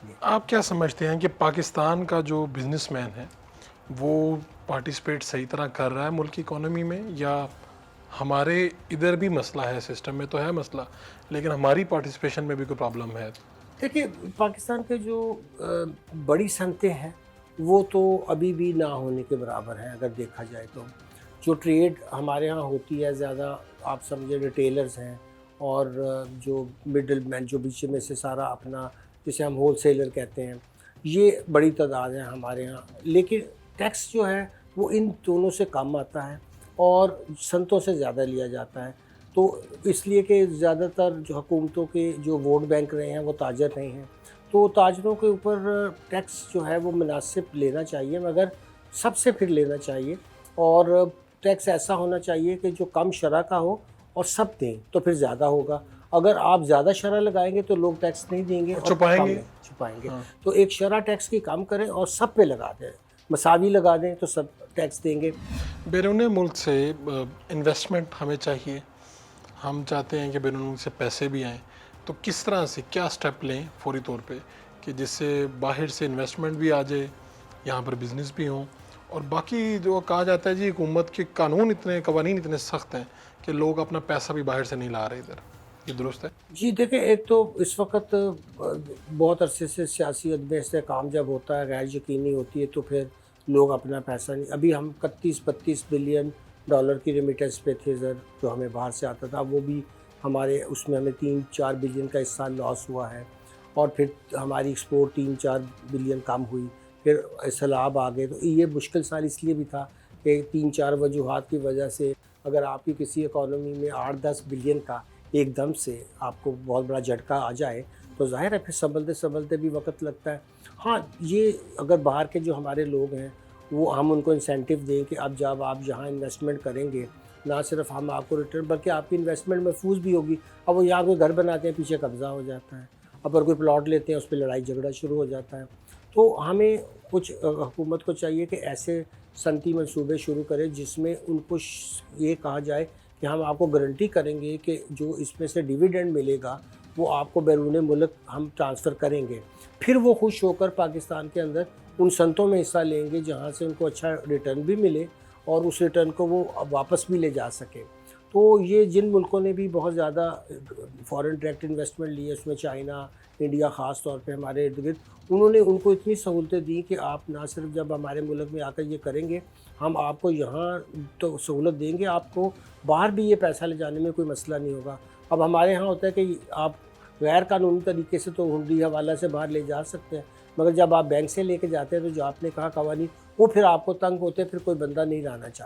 लिए। आप क्या समझते हैं कि पाकिस्तान का जो बिजनेसमैन है वो पार्टिसिपेट सही तरह कर रहा है मुल्क की इकोनॉमी में, या हमारे इधर भी मसला है, सिस्टम में तो है मसला, लेकिन हमारी पार्टिसिपेशन में भी कोई प्रॉब्लम है? देखिए, पाकिस्तान के जो बड़ी सनतें हैं, वो तो अभी भी ना होने के बराबर हैं अगर देखा जाए तो। जो ट्रेड हमारे यहाँ होती है ज़्यादा, आप समझिए रिटेलर्स हैं, और जो मिडल मैन जो बीच में से सारा अपना, जिसे हम होलसेलर कहते हैं, ये बड़ी तादाद है हमारे यहाँ। लेकिन टैक्स जो है वो इन दोनों से कम आता है और संतों से ज़्यादा लिया जाता है। तो इसलिए कि ज़्यादातर जो हुकूमतों के जो वोट बैंक रहे हैं वो ताजर रहे हैं, तो ताजरों के ऊपर टैक्स जो है वो मुनासिब लेना चाहिए, मगर सबसे फिर लेना चाहिए। और टैक्स ऐसा होना चाहिए कि जो कम शरह का हो और सब दें, तो फिर ज़्यादा होगा। अगर आप ज़्यादा शरह लगाएंगे तो लोग टैक्स नहीं देंगे और और कम छुपाएंगे। में छुपाएंगे। हाँ। तो एक शरह टैक्स की कम करें और सब पे लगा दें, मसावी लगा दें तो सब टैक्स देंगे। बैरून मुल्क से इन्वेस्टमेंट हमें चाहिए, हम चाहते हैं कि बैरून मुल्क से पैसे भी आएँ, तो किस तरह से क्या स्टेप लें फौरी तौर पे कि जिससे बाहर से इन्वेस्टमेंट भी आ जाए, यहाँ पर बिज़नेस भी हों, और बाकी जो कहा जाता है जी हुकूमत के कानून इतने कवानीन इतने सख्त हैं कि लोग अपना पैसा भी बाहर से नहीं ला रहे इधर, ये दुरुस्त है? जी देखिए, एक तो इस वक्त बहुत अरसे से सियासी अदब इस्तेहकाम जब होता है, गैर यकीनी होती है, तो फिर लोग अपना पैसा नहीं, अभी हम 31-32 बिलियन डॉलर की रेमिटेंस पे थे सर, जो हमें बाहर से आता था, वो भी हमारे उसमें हमें 3-4 बिलियन का इस साल लॉस हुआ है। और फिर हमारी एक्सपोर्ट 3-4 बिलियन कम हुई, फिर सैलाब आ गए। तो ये मुश्किल साल इसलिए भी था कि 3-4 वजूहात की वजह से अगर आपकी किसी इकॉनमी में 8-10 बिलियन का एकदम से आपको बहुत बड़ा झटका आ जाए, तो ज़ाहिर है फिर सँभलते-सँभलते भी वक़्त लगता है। हाँ, ये अगर बाहर के जो हमारे लोग हैं, वो हम उनको इंसेंटिव दें कि अब जब आप यहाँ इन्वेस्टमेंट करेंगे, ना सिर्फ़ हम आपको रिटर्न, बल्कि आपकी इन्वेस्टमेंट महफूज़ भी होगी। अब वो यहाँ कोई घर बनाते हैं, पीछे कब्ज़ा हो जाता है। अगर कोई प्लॉट लेते हैं, उस पे लड़ाई झगड़ा शुरू हो जाता है। तो हमें कुछ हुकूमत को चाहिए कि ऐसे सनती मंसूबे शुरू करें जिसमें उनको ये कहा जाए कि हम आपको गारंटी करेंगे कि जो इसमें से डिविडेंड मिलेगा वो आपको बैरून मुल्क हम ट्रांसफ़र करेंगे। फिर वो खुश होकर पाकिस्तान के अंदर उन सनतों में हिस्सा लेंगे जहाँ से उनको अच्छा रिटर्न भी मिले और उस रिटर्न को वो वापस भी ले जा सकें। तो ये जिन मुल्कों ने भी बहुत ज़्यादा फॉरेन डायरेक्ट इन्वेस्टमेंट ली है, उसमें चाइना, इंडिया ख़ास तौर पे हमारे इर्द-गिर्द, उन्होंने उनको इतनी सहूलतें दी कि आप ना सिर्फ जब हमारे मुल्क में आकर ये करेंगे, हम आपको यहाँ तो सहूलत देंगे, आपको बाहर भी ये पैसा ले जाने में कोई मसला नहीं होगा। अब हमारे यहाँ होता है कि आप गैर कानूनी तरीके से तो हुंडी हवाला से बाहर ले जा सकते हैं, मगर जब आप बैंक से लेके जाते हैं तो जो आपने कहा कवानीन, वो फिर आपको तंग होते हैं, फिर कोई बंदा नहीं लाना चाहता।